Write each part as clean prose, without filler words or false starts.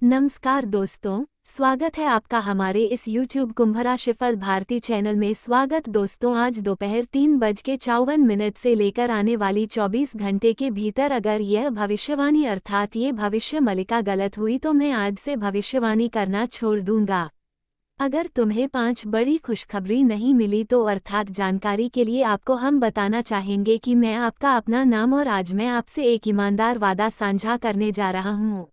नमस्कार दोस्तों, स्वागत है आपका हमारे इस YouTube कुंभ राशिफल भारती चैनल में। स्वागत दोस्तों, आज दोपहर 3:54 से लेकर आने वाली 24 घंटे के भीतर अगर यह भविष्यवाणी अर्थात ये भविष्य मलिका गलत हुई तो मैं आज से भविष्यवाणी करना छोड़ दूंगा। अगर तुम्हें 5 बड़ी खुशखबरी नहीं मिली तो अर्थात जानकारी के लिए आपको हम बताना चाहेंगे कि मैं आपका अपना नाम और आज मैं आपसे एक ईमानदार वादा साझा करने जा रहा हूँ।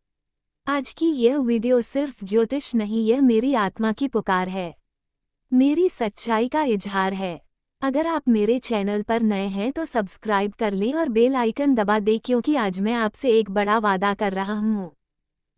आज की यह वीडियो सिर्फ ज्योतिष नहीं, यह मेरी आत्मा की पुकार है, मेरी सच्चाई का इजहार है। अगर आप मेरे चैनल पर नए हैं तो सब्सक्राइब कर लें और बेल आइकन दबा दें, क्योंकि आज मैं आपसे एक बड़ा वादा कर रहा हूँ।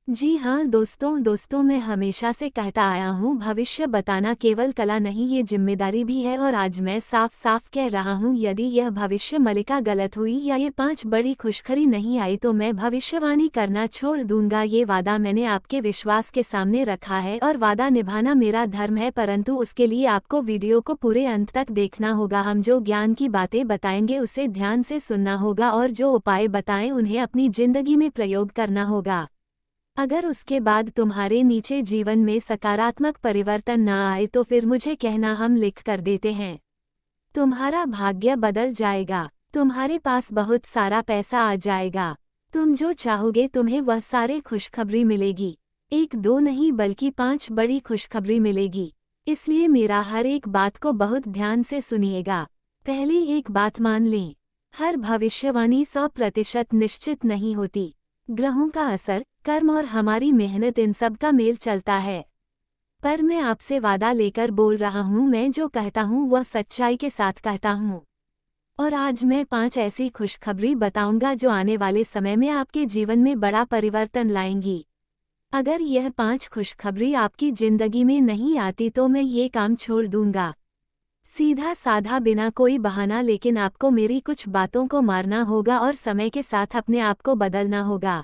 जी हाँ दोस्तों, मैं हमेशा से कहता आया हूँ, भविष्य बताना केवल कला नहीं, ये जिम्मेदारी भी है। और आज मैं साफ साफ कह रहा हूँ, यदि यह भविष्य मलिका गलत हुई या ये 5 बड़ी खुशखबरी नहीं आई तो मैं भविष्यवाणी करना छोड़ दूंगा। ये वादा मैंने आपके विश्वास के सामने रखा है और वादा निभाना मेरा धर्म है, परंतु उसके लिए आपको वीडियो को पूरे अंत तक देखना होगा। हम जो ज्ञान की बातें बताएंगे उसे ध्यान से सुनना होगा और जो उपाय बताएं उन्हें अपनी जिंदगी में प्रयोग करना होगा। अगर उसके बाद तुम्हारे नीचे जीवन में सकारात्मक परिवर्तन न आए तो फिर मुझे कहना, हम लिख कर देते हैं। तुम्हारा भाग्य बदल जाएगा, तुम्हारे पास बहुत सारा पैसा आ जाएगा, तुम जो चाहोगे तुम्हें वह सारे खुशखबरी मिलेगी। 1-2 नहीं बल्कि 5 बड़ी खुशखबरी मिलेगी, इसलिए मेरा हर एक बात को बहुत ध्यान से सुनिएगा। पहले एक बात मान लें, हर भविष्यवाणी 100% निश्चित नहीं होती। ग्रहों का असर, कर्म और हमारी मेहनत, इन सब का मेल चलता है। पर मैं आपसे वादा लेकर बोल रहा हूँ, मैं जो कहता हूँ वह सच्चाई के साथ कहता हूँ। और आज मैं 5 ऐसी खुशखबरी बताऊंगा जो आने वाले समय में आपके जीवन में बड़ा परिवर्तन लाएंगी। अगर यह 5 खुशखबरी आपकी जिंदगी में नहीं आती तो मैं ये काम छोड़ दूंगा। सीधा साधा, बिना कोई बहाना, लेकिन आपको मेरी कुछ बातों को मारना होगा और समय के साथ अपने आप को बदलना होगा,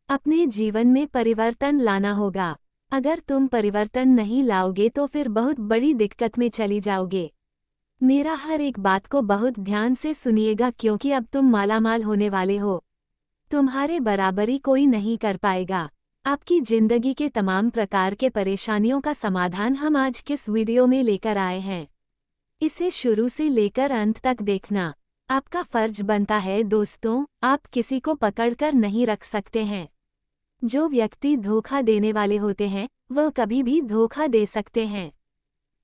अपने जीवन में परिवर्तन लाना होगा। अगर तुम परिवर्तन नहीं लाओगे तो फिर बहुत बड़ी दिक्कत में चली जाओगे। मेरा हर एक बात को बहुत ध्यान से सुनिएगा, क्योंकि अब तुम मालामाल होने वाले हो। तुम्हारे बराबरी कोई नहीं कर पाएगा। आपकी जिंदगी के तमाम प्रकार के परेशानियों का समाधान हम आज किस वीडियो में लेकर आए हैं। इसे शुरू से लेकर अंत तक देखना आपका फर्ज बनता है। दोस्तों, आप किसी को पकड़कर नहीं रख सकते हैं। जो व्यक्ति धोखा देने वाले होते हैं वह कभी भी धोखा दे सकते हैं।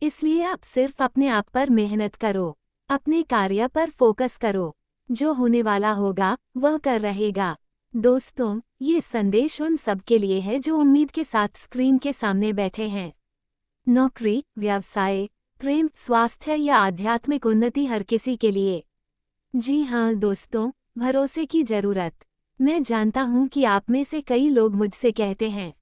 इसलिए आप सिर्फ अपने आप पर मेहनत करो, अपने कार्य पर फोकस करो। जो होने वाला होगा वह कर रहेगा। दोस्तों, ये संदेश उन सब के लिए है जो उम्मीद के साथ स्क्रीन के सामने बैठे हैं। नौकरी, व्यवसाय, प्रेम, स्वास्थ्य या आध्यात्मिक उन्नति, हर किसी के लिए। जी हाँ दोस्तों, भरोसे की जरूरत। मैं जानता हूँ कि आप में से कई लोग मुझसे कहते हैं,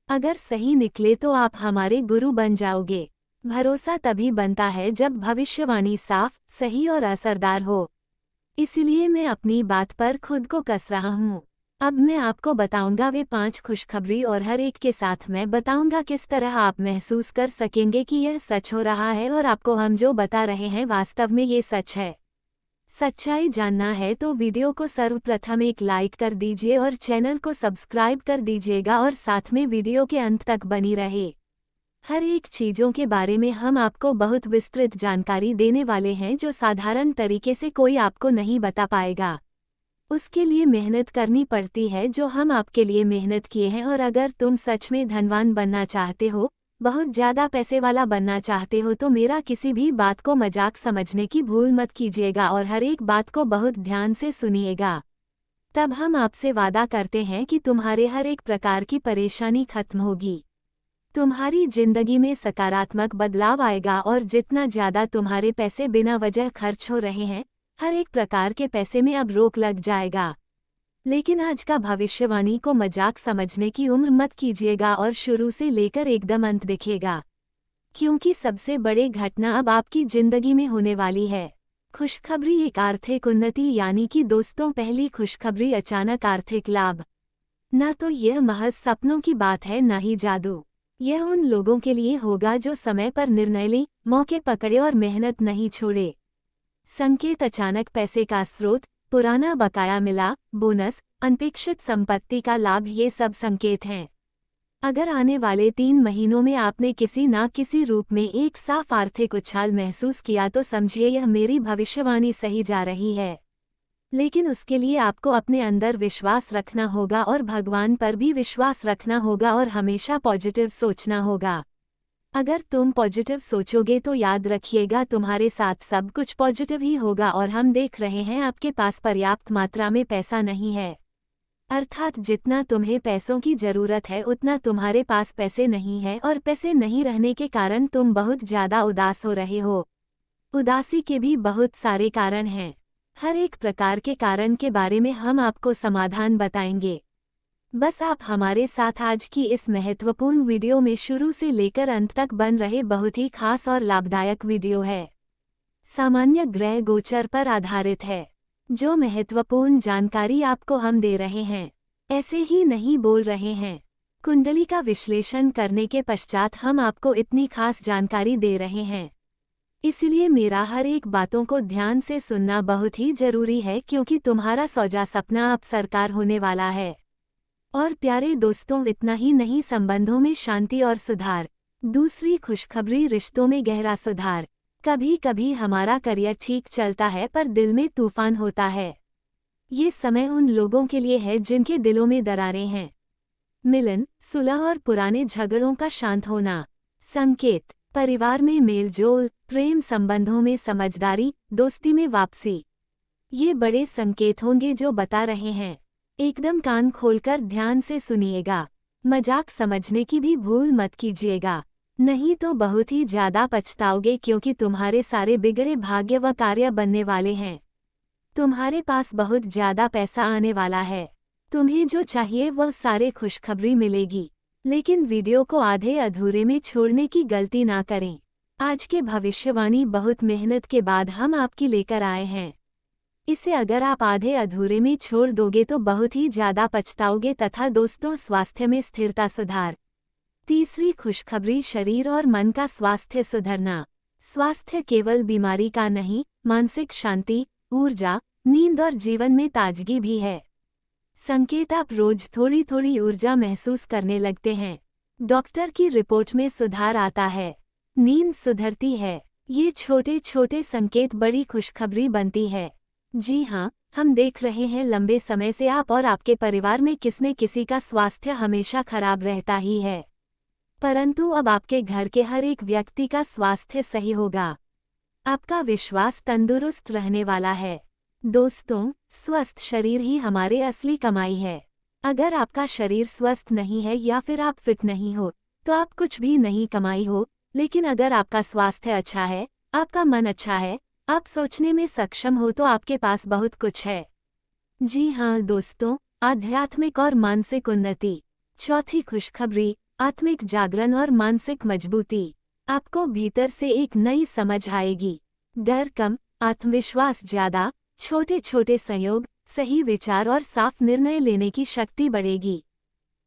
अगर सही निकले तो आप हमारे गुरु बन जाओगे। भरोसा तभी बनता है जब भविष्यवाणी साफ, सही और असरदार हो। इसलिए मैं अपनी बात पर खुद को कस रहा हूँ। अब मैं आपको बताऊंगा वे 5 खुशखबरी और हर एक के साथ मैं बताऊंगा किस तरह आप महसूस कर सकेंगे कि यह सच हो रहा है और आपको हम जो बता रहे हैं वास्तव में ये सच है। सच्चाई जानना है तो वीडियो को सर्वप्रथम एक लाइक कर दीजिए और चैनल को सब्सक्राइब कर दीजिएगा और साथ में वीडियो के अंत तक बनी रहे। हर एक चीज़ों के बारे में हम आपको बहुत विस्तृत जानकारी देने वाले हैं जो साधारण तरीके से कोई आपको नहीं बता पाएगा। उसके लिए मेहनत करनी पड़ती है जो हम आपके लिए मेहनत किए हैं। और अगर तुम सच में धनवान बनना चाहते हो, बहुत ज़्यादा पैसे वाला बनना चाहते हो, तो मेरा किसी भी बात को मजाक समझने की भूल मत कीजिएगा और हर एक बात को बहुत ध्यान से सुनिएगा। तब हम आपसे वादा करते हैं कि तुम्हारे हर एक प्रकार की परेशानी खत्म होगी, तुम्हारी जिंदगी में सकारात्मक बदलाव आएगा और जितना ज़्यादा तुम्हारे पैसे बिना वजह खर्च हो रहे हैं, हर एक प्रकार के पैसे में अब रोक लग जाएगा। लेकिन आज का भविष्यवाणी को मजाक समझने की उम्र मत कीजिएगा और शुरू से लेकर एकदम अंत दिखेगा, क्योंकि सबसे बड़ी घटना अब आपकी जिंदगी में होने वाली है। खुशखबरी 1, आर्थिक उन्नति, यानी कि दोस्तों पहली खुशखबरी अचानक आर्थिक लाभ। न तो यह महज सपनों की बात है, न ही जादू। यह उन लोगों के लिए होगा जो समय पर निर्णय लें, मौके पकड़े और मेहनत नहीं छोड़े। संकेत, अचानक पैसे का स्रोत, पुराना बकाया मिला, बोनस, अनपेक्षित संपत्ति का लाभ, ये सब संकेत हैं। अगर आने वाले 3 महीनों में आपने किसी ना किसी रूप में एक साफ आर्थिक उछाल महसूस किया तो समझिए यह मेरी भविष्यवाणी सही जा रही है। लेकिन उसके लिए आपको अपने अंदर विश्वास रखना होगा और भगवान पर भी विश्वास रखना होगा और हमेशा पॉजिटिव सोचना होगा। अगर तुम पॉजिटिव सोचोगे तो याद रखिएगा तुम्हारे साथ सब कुछ पॉजिटिव ही होगा। और हम देख रहे हैं आपके पास पर्याप्त मात्रा में पैसा नहीं है, अर्थात जितना तुम्हें पैसों की जरूरत है उतना तुम्हारे पास पैसे नहीं है, और पैसे नहीं रहने के कारण तुम बहुत ज़्यादा उदास हो रहे हो। उदासी के भी बहुत सारे कारण हैं। हर एक प्रकार के कारण के बारे में हम आपको समाधान बताएंगे। बस आप हमारे साथ आज की इस महत्वपूर्ण वीडियो में शुरू से लेकर अंत तक बन रहे बहुत ही खास और लाभदायक वीडियो है। सामान्य ग्रह गोचर पर आधारित है। जो महत्वपूर्ण जानकारी आपको हम दे रहे हैं, ऐसे ही नहीं बोल रहे हैं। कुंडली का विश्लेषण करने के पश्चात हम आपको इतनी खास जानकारी दे रहे हैं। इसलिए मेरा हर एक बातों को ध्यान से सुनना बहुत ही जरूरी है, क्योंकि तुम्हारा सौजा सपना अब साकार होने वाला है। और प्यारे दोस्तों, इतना ही नहीं, संबंधों में शांति और सुधार। दूसरी खुशखबरी, रिश्तों में गहरा सुधार। कभी कभी हमारा करियर ठीक चलता है पर दिल में तूफान होता है। ये समय उन लोगों के लिए है जिनके दिलों में दरारें हैं। मिलन, सुलह और पुराने झगड़ों का शांत होना। संकेत, परिवार में मेलजोल, प्रेम संबंधों में समझदारी, दोस्ती में वापसी। ये बड़े संकेत होंगे जो बता रहे हैं। एकदम कान खोलकर ध्यान से सुनिएगा। मजाक समझने की भी भूल मत कीजिएगा, नहीं तो बहुत ही ज्यादा पछताओगे, क्योंकि तुम्हारे सारे बिगड़े भाग्य व कार्य बनने वाले हैं। तुम्हारे पास बहुत ज्यादा पैसा आने वाला है। तुम्हें जो चाहिए वह सारे खुशखबरी मिलेगी। लेकिन वीडियो को आधे अधूरे में छोड़ने की गलती ना करें। आज के भविष्यवाणी बहुत मेहनत के बाद हम आपकी लेकर आए हैं। इसे अगर आप आधे अधूरे में छोड़ दोगे तो बहुत ही ज्यादा पछताओगे। तथा दोस्तों, स्वास्थ्य में स्थिरता, सुधार। तीसरी खुशखबरी, शरीर और मन का स्वास्थ्य सुधरना। स्वास्थ्य केवल बीमारी का नहीं, मानसिक शांति, ऊर्जा, नींद और जीवन में ताजगी भी है। संकेत, आप रोज थोड़ी थोड़ी ऊर्जा महसूस करने लगते हैं। डॉक्टर की रिपोर्ट में सुधार आता है। नींद सुधरती है। ये छोटे छोटे संकेत बड़ी खुशखबरी बनती है। जी हाँ, हम देख रहे हैं लंबे समय से आप और आपके परिवार में किसने किसी का स्वास्थ्य हमेशा खराब रहता ही है, परंतु अब आपके घर के हर एक व्यक्ति का स्वास्थ्य सही होगा। आपका विश्वास तंदुरुस्त रहने वाला है। दोस्तों, स्वस्थ शरीर ही हमारे असली कमाई है। अगर आपका शरीर स्वस्थ नहीं है या फिर आप फिट नहीं हो तो आप कुछ भी नहीं कमाई हो। लेकिन अगर आपका स्वास्थ्य अच्छा है, आपका मन अच्छा है, आप सोचने में सक्षम हो तो आपके पास बहुत कुछ है। जी हाँ दोस्तों, आध्यात्मिक और मानसिक उन्नति। चौथी खुशखबरी, आत्मिक जागरण और मानसिक मजबूती। आपको भीतर से एक नई समझ आएगी। डर कम, आत्मविश्वास ज्यादा, छोटे छोटे संयोग, सही विचार और साफ निर्णय लेने की शक्ति बढ़ेगी।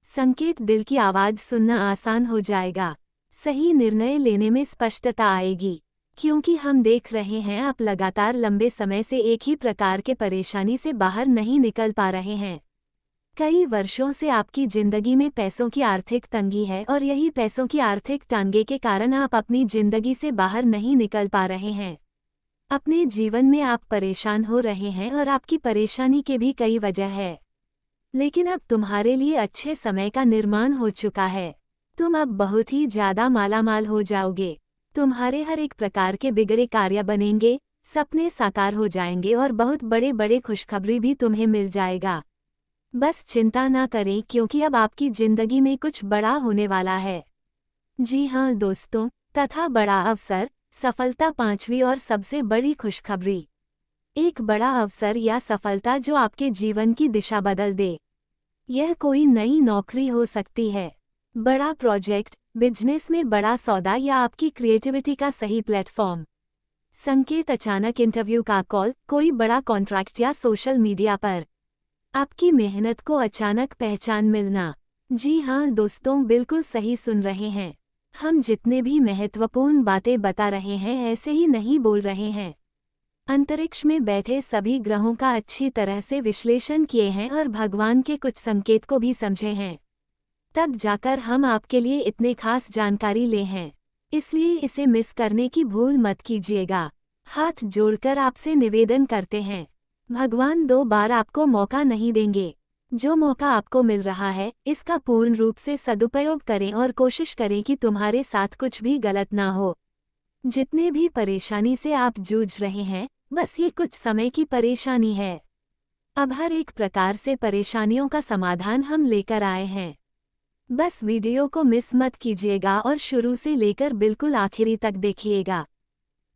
संकेत, दिल की आवाज सुनना आसान हो जाएगा। सही निर्णय लेने में स्पष्टता आएगी, क्योंकि हम देख रहे हैं आप लगातार लंबे समय से एक ही प्रकार के परेशानी से बाहर नहीं निकल पा रहे हैं। कई वर्षों से आपकी जिंदगी में पैसों की आर्थिक तंगी है, और यही पैसों की आर्थिक तंगी के कारण आप अपनी जिंदगी से बाहर नहीं निकल पा रहे हैं। अपने जीवन में आप परेशान हो रहे हैं और आपकी परेशानी के भी कई वजह है। लेकिन अब तुम्हारे लिए अच्छे समय का निर्माण हो चुका है। तुम अब बहुत ही ज्यादा मालामाल हो जाओगे। तुम्हारे हर एक प्रकार के बिगड़े कार्य बनेंगे, सपने साकार हो जाएंगे और बहुत बड़े बड़े खुशखबरी भी तुम्हें मिल जाएगा। बस चिंता ना करें, क्योंकि अब आपकी जिंदगी में कुछ बड़ा होने वाला है। जी हाँ दोस्तों, तथा बड़ा अवसर, सफलता। पांचवी और सबसे बड़ी खुशखबरी, एक बड़ा अवसर या सफलता जो आपके जीवन की दिशा बदल दे। यह कोई नई नौकरी हो सकती है, बड़ा प्रोजेक्ट, बिजनेस में बड़ा सौदा या आपकी क्रिएटिविटी का सही प्लेटफॉर्म। संकेत, अचानक इंटरव्यू का कॉल, कोई बड़ा कॉन्ट्रैक्ट या सोशल मीडिया पर आपकी मेहनत को अचानक पहचान मिलना। जी हाँ दोस्तों, बिल्कुल सही सुन रहे हैं। हम जितने भी महत्वपूर्ण बातें बता रहे हैं ऐसे ही नहीं बोल रहे हैं। अंतरिक्ष में बैठे सभी ग्रहों का अच्छी तरह से विश्लेषण किए हैं और भगवान के कुछ संकेत को भी समझे हैं। तब जाकर हम आपके लिए इतने खास जानकारी ले हैं, इसलिए इसे मिस करने की भूल मत कीजिएगा। हाथ जोड़कर आपसे निवेदन करते हैं, भगवान 2 बार आपको मौका नहीं देंगे। जो मौका आपको मिल रहा है इसका पूर्ण रूप से सदुपयोग करें और कोशिश करें कि तुम्हारे साथ कुछ भी गलत ना हो। जितने भी परेशानी से आप जूझ रहे हैं, बस ये कुछ समय की परेशानी है। अब हर एक प्रकार से परेशानियों का समाधान हम लेकर आए हैं। बस वीडियो को मिस मत कीजिएगा और शुरू से लेकर बिल्कुल आखिरी तक देखिएगा।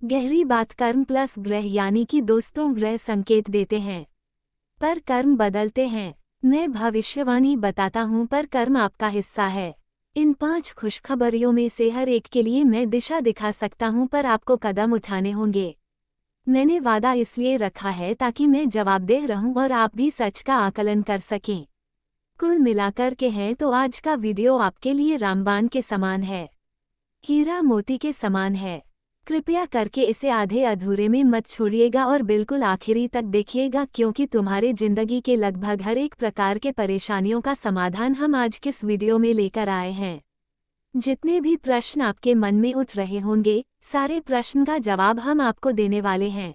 गहरी बात कर्म प्लस ग्रह यानी कि दोस्तों ग्रह संकेत देते हैं पर कर्म बदलते हैं। मैं भविष्यवाणी बताता हूँ पर कर्म आपका हिस्सा है। इन 5 खुशखबरियों में से हर एक के लिए मैं दिशा दिखा सकता हूँ पर आपको कदम उठाने होंगे। मैंने वादा इसलिए रखा है ताकि मैं जवाबदेह रहूं और आप भी सच का आकलन कर सकें। कुल मिलाकर के हैं तो आज का वीडियो आपके लिए रामबाण के समान है, हीरा मोती के समान है। कृपया करके इसे आधे अधूरे में मत छोड़िएगा और बिल्कुल आखिरी तक देखिएगा, क्योंकि तुम्हारे जिंदगी के लगभग हर एक प्रकार के परेशानियों का समाधान हम आज किस वीडियो में लेकर आए हैं। जितने भी प्रश्न आपके मन में उठ रहे होंगे, सारे प्रश्न का जवाब हम आपको देने वाले हैं।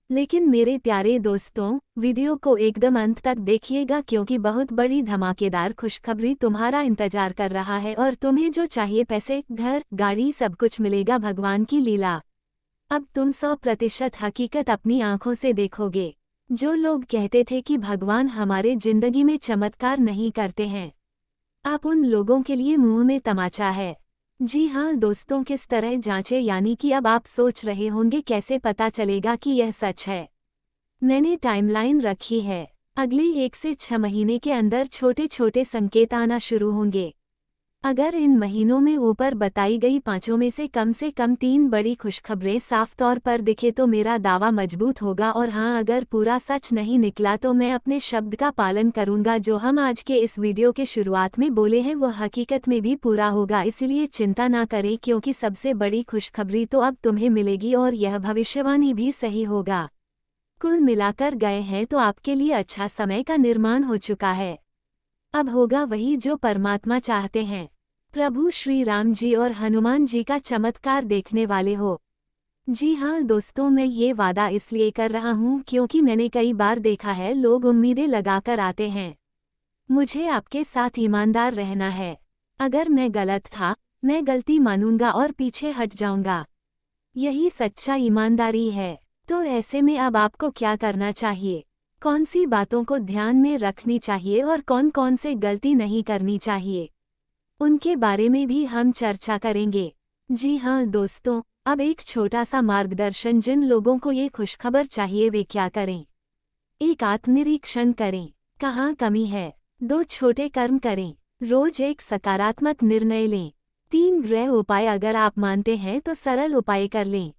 लेकिन मेरे प्यारे दोस्तों, वीडियो को एकदम अंत तक देखिएगा क्योंकि बहुत बड़ी धमाकेदार खुशखबरी तुम्हारा इंतजार कर रहा है और तुम्हें जो चाहिए पैसे, घर, गाड़ी सब कुछ मिलेगा। भगवान की लीला। अब तुम 100% हकीकत अपनी आंखों से देखोगे। जो लोग कहते थे कि भगवान हमारे जिंदगी में चमत्कार नहीं करते हैं, आप उन लोगों के लिए मुंह में तमाचा है। जी हाँ दोस्तों, किस तरह जांचें, यानी कि अब आप सोच रहे होंगे कैसे पता चलेगा कि यह सच है। मैंने टाइमलाइन रखी है। अगले 1 से 6 महीने के अंदर छोटे छोटे संकेत आना शुरू होंगे। अगर इन महीनों में ऊपर बताई गई 5 में से कम 3 बड़ी खुशखबरें साफ तौर पर दिखे तो मेरा दावा मजबूत होगा। और हाँ, अगर पूरा सच नहीं निकला तो मैं अपने शब्द का पालन करूंगा। जो हम आज के इस वीडियो के शुरुआत में बोले हैं वह हकीकत में भी पूरा होगा, इसलिए चिंता ना करें क्योंकि सबसे बड़ी खुशखबरी तो अब तुम्हें मिलेगी और यह भविष्यवाणी भी सही होगा। कुल मिलाकर गए हैं तो आपके लिए अच्छा समय का निर्माण हो चुका है। अब होगा वही जो परमात्मा चाहते हैं। प्रभु श्री राम जी और हनुमान जी का चमत्कार देखने वाले हो। जी हाँ दोस्तों, मैं ये वादा इसलिए कर रहा हूँ क्योंकि मैंने कई बार देखा है लोग उम्मीदें लगाकर आते हैं। मुझे आपके साथ ईमानदार रहना है। अगर मैं गलत था, मैं गलती मानूंगा और पीछे हट जाऊंगा। यही सच्चा ईमानदारी है। तो ऐसे में अब आपको क्या करना चाहिए, कौन सी बातों को ध्यान में रखनी चाहिए और कौन कौन से गलती नहीं करनी चाहिए, उनके बारे में भी हम चर्चा करेंगे। जी हाँ दोस्तों, अब एक छोटा सा मार्गदर्शन। जिन लोगों को ये खुशखबर चाहिए वे क्या करें, एक आत्मनिरीक्षण करें, कहाँ कमी है। 2 छोटे कर्म करें, रोज एक सकारात्मक निर्णय लें। 3 गृह उपाय अगर आप मानते हैं तो सरल उपाय कर लें,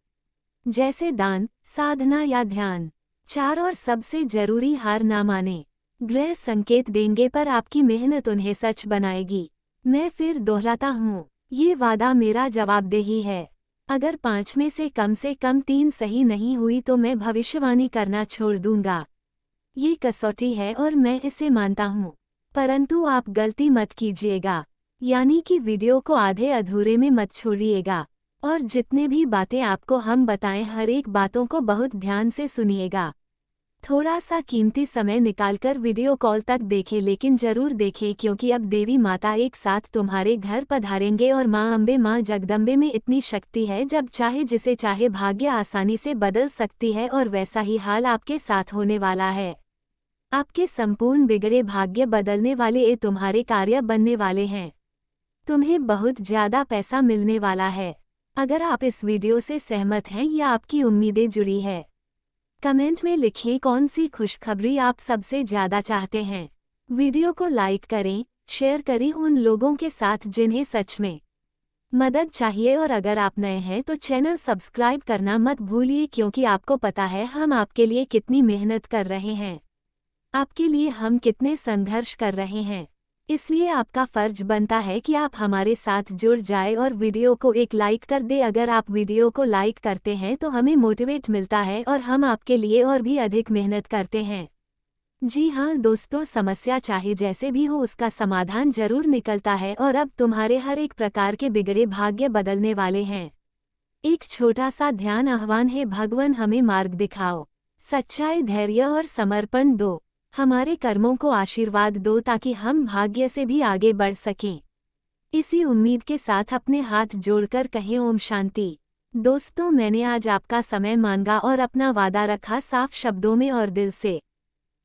जैसे दान, साधना या ध्यान। 4 और सबसे जरूरी, हार ना माने। ग्रह संकेत देंगे पर आपकी मेहनत उन्हें सच बनाएगी। मैं फिर दोहराता हूँ, ये वादा मेरा जवाबदेही है। अगर 5 में से कम 3 सही नहीं हुई तो मैं भविष्यवाणी करना छोड़ दूंगा। ये कसौटी है और मैं इसे मानता हूँ, परंतु आप गलती मत कीजिएगा, यानी कि वीडियो को आधे अधूरे में मत छोड़िएगा। और जितने भी बातें आपको हम बताएं, हर एक बातों को बहुत ध्यान से सुनिएगा। थोड़ा सा कीमती समय निकालकर वीडियो कॉल तक देखें, लेकिन जरूर देखें क्योंकि अब देवी माता एक साथ तुम्हारे घर पधारेंगे और माँ अम्बे, माँ जगदम्बे में इतनी शक्ति है, जब चाहे जिसे चाहे भाग्य आसानी से बदल सकती है और वैसा ही हाल आपके साथ होने वाला है। आपके संपूर्ण बिगड़े भाग्य बदलने वाले, ये तुम्हारे कार्य बनने वाले हैं। तुम्हें बहुत ज्यादा पैसा मिलने वाला है। अगर आप इस वीडियो से सहमत हैं या आपकी उम्मीदें जुड़ी है, कमेंट में लिखें कौन सी खुशखबरी आप सबसे ज्यादा चाहते हैं। वीडियो को लाइक करें, शेयर करें उन लोगों के साथ जिन्हें सच में मदद चाहिए। और अगर आप नए हैं तो चैनल सब्सक्राइब करना मत भूलिए, क्योंकि आपको पता है हम आपके लिए कितनी मेहनत कर रहे हैं, आपके लिए हम कितने संघर्ष कर रहे हैं। इसलिए आपका फर्ज बनता है कि आप हमारे साथ जुड़ जाए और वीडियो को एक लाइक कर दे। अगर आप वीडियो को लाइक करते हैं तो हमें मोटिवेट मिलता है और हम आपके लिए और भी अधिक मेहनत करते हैं। जी हाँ दोस्तों, समस्या चाहे जैसे भी हो उसका समाधान जरूर निकलता है और अब तुम्हारे हर एक प्रकार के बिगड़े भाग्य बदलने वाले हैं। एक छोटा सा ध्यान आह्वान है, भगवान हमें मार्ग दिखाओ, सच्चाई, धैर्य और समर्पण दो, हमारे कर्मों को आशीर्वाद दो ताकि हम भाग्य से भी आगे बढ़ सकें। इसी उम्मीद के साथ अपने हाथ जोड़कर कहें ओम शांति। दोस्तों, मैंने आज आपका समय मांगा और अपना वादा रखा साफ शब्दों में और दिल से।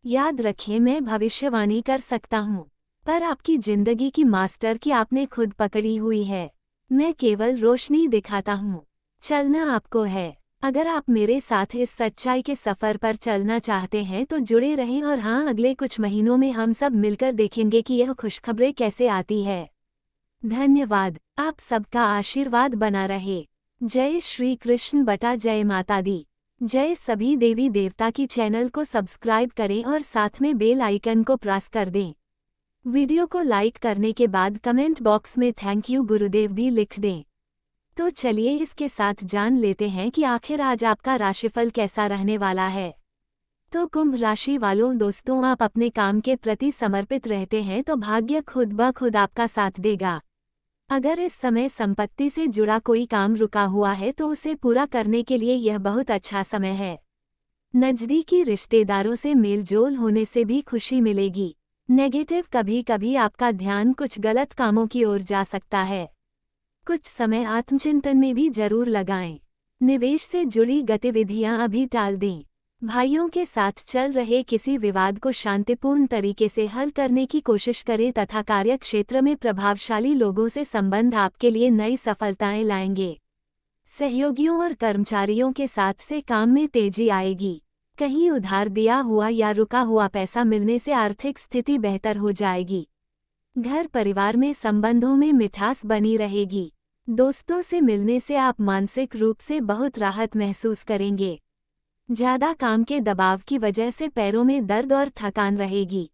याद रखें, मैं भविष्यवाणी कर सकता हूँ, पर आपकी जिंदगी की मास्टर की आपने खुद पकड़ी हुई है। मैं केवल रोशनी दिखाता हूँ, चलना आपको है। अगर आप मेरे साथ इस सच्चाई के सफर पर चलना चाहते हैं तो जुड़े रहें और हाँ, अगले कुछ महीनों में हम सब मिलकर देखेंगे कि यह खुशखबरें कैसे आती है। धन्यवाद, आप सबका आशीर्वाद बना रहे। जय श्री कृष्ण बटा जय माता दी। जय सभी देवी देवता की। चैनल को सब्सक्राइब करें और साथ में बेल आइकन को प्रेस कर दें। वीडियो को लाइक करने के बाद कमेंट बॉक्स में थैंक यू गुरुदेव भी लिख दें। तो चलिए इसके साथ जान लेते हैं कि आखिर आज आपका राशिफल कैसा रहने वाला है। तो कुंभ राशि वालों दोस्तों, आप अपने काम के प्रति समर्पित रहते हैं तो भाग्य खुद ब खुद आपका साथ देगा। अगर इस समय संपत्ति से जुड़ा कोई काम रुका हुआ है तो उसे पूरा करने के लिए यह बहुत अच्छा समय है। नज़दीकी रिश्तेदारों से मेलजोल होने से भी खुशी मिलेगी। नेगेटिव कभी कभी आपका ध्यान कुछ गलत कामों की ओर जा सकता है। कुछ समय आत्मचिंतन में भी जरूर लगाएं। निवेश से जुड़ी गतिविधियां अभी टाल दें। भाइयों के साथ चल रहे किसी विवाद को शांतिपूर्ण तरीके से हल करने की कोशिश करें तथा कार्य क्षेत्र में प्रभावशाली लोगों से संबंध आपके लिए नई सफलताएं लाएंगे। सहयोगियों और कर्मचारियों के साथ से काम में तेजी आएगी। कहीं उधार दिया हुआ या रुका हुआ पैसा मिलने से आर्थिक स्थिति बेहतर हो जाएगी। घर परिवार में संबंधों में मिठास बनी रहेगी। दोस्तों से मिलने से आप मानसिक रूप से बहुत राहत महसूस करेंगे। ज्यादा काम के दबाव की वजह से पैरों में दर्द और थकान रहेगी।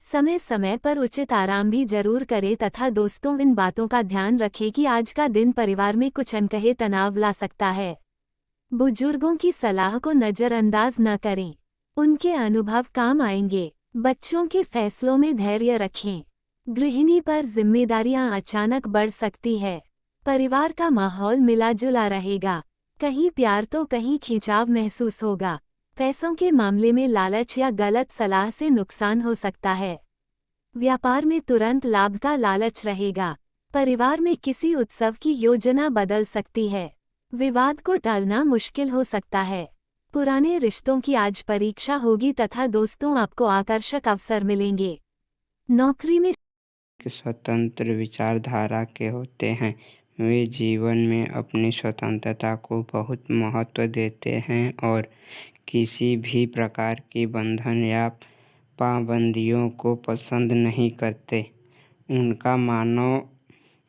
समय समय पर उचित आराम भी जरूर करें तथा दोस्तों, इन बातों का ध्यान रखें कि आज का दिन परिवार में कुछ अनकहे तनाव ला सकता है। बुजुर्गों की सलाह को नजरअंदाज न करें, उनके अनुभव काम आएंगे। बच्चों के फैसलों में धैर्य रखें। गृहिणी पर जिम्मेदारियां अचानक बढ़ सकती है। परिवार का माहौल मिला जुला रहेगा। कहीं प्यार तो कहीं खिंचाव महसूस होगा। पैसों के मामले में लालच या गलत सलाह से नुकसान हो सकता है। व्यापार में तुरंत लाभ का लालच रहेगा। परिवार में किसी उत्सव की योजना बदल सकती है। विवाद को टालना मुश्किल हो सकता है। पुराने रिश्तों की आज परीक्षा होगी तथा दोस्तों, आपको आकर्षक अवसर मिलेंगे। नौकरी में स्वतंत्र विचारधारा के होते हैं। वे जीवन में अपनी स्वतंत्रता को बहुत महत्व देते हैं और किसी भी प्रकार की बंधन या पाबंदियों को पसंद नहीं करते। उनका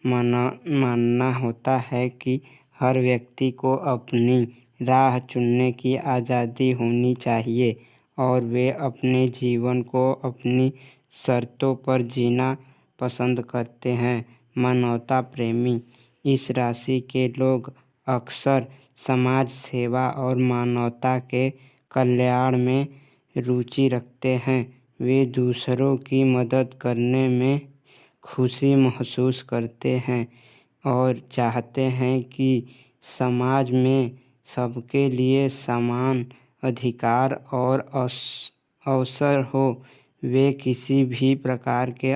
मानना होता है कि हर व्यक्ति को अपनी राह चुनने की आज़ादी होनी चाहिए और वे अपने जीवन को अपनी शर्तों पर जीना पसंद करते हैं। मानवता प्रेमी इस राशि के लोग अक्सर समाज सेवा और मानवता के कल्याण में रुचि रखते हैं। वे दूसरों की मदद करने में खुशी महसूस करते हैं और चाहते हैं कि समाज में सबके लिए समान अधिकार और अवसर हो। वे किसी भी प्रकार के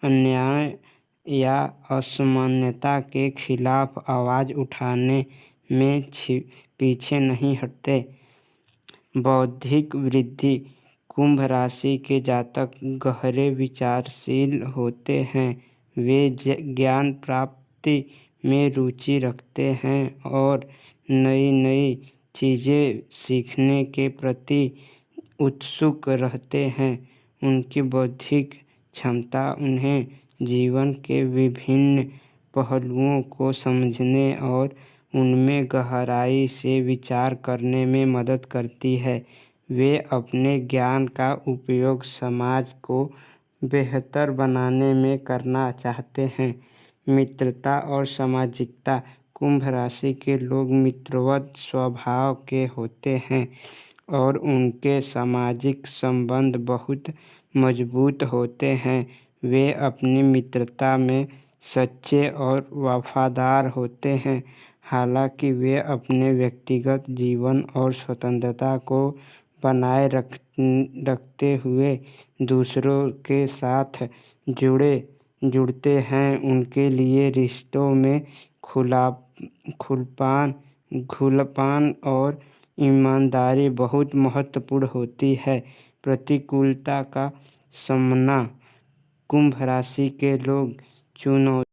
अन्याय या असमानता के खिलाफ आवाज़ उठाने में पीछे नहीं हटते। बौद्धिक वृद्धि कुंभ राशि के जातक गहरे विचारशील होते हैं। वे ज्ञान प्राप्ति में रुचि रखते हैं और नई नई चीज़ें सीखने के प्रति उत्सुक रहते हैं। उनकी बौद्धिक क्षमता उन्हें जीवन के विभिन्न पहलुओं को समझने और उनमें गहराई से विचार करने में मदद करती है। वे अपने ज्ञान का उपयोग समाज को बेहतर बनाने में करना चाहते हैं। मित्रता और सामाजिकता कुंभ राशि के लोग मित्रवत स्वभाव के होते हैं और उनके सामाजिक संबंध बहुत मजबूत होते हैं। वे अपनी मित्रता में सच्चे और वफादार होते हैं। हालांकि वे अपने व्यक्तिगत जीवन और स्वतंत्रता को बनाए रखते हुए दूसरों के साथ जुड़ते हैं। उनके लिए रिश्तों में खुलापन और ईमानदारी बहुत महत्वपूर्ण होती है। प्रतिकूलता का सामना कुंभ राशि के लोग चुनौती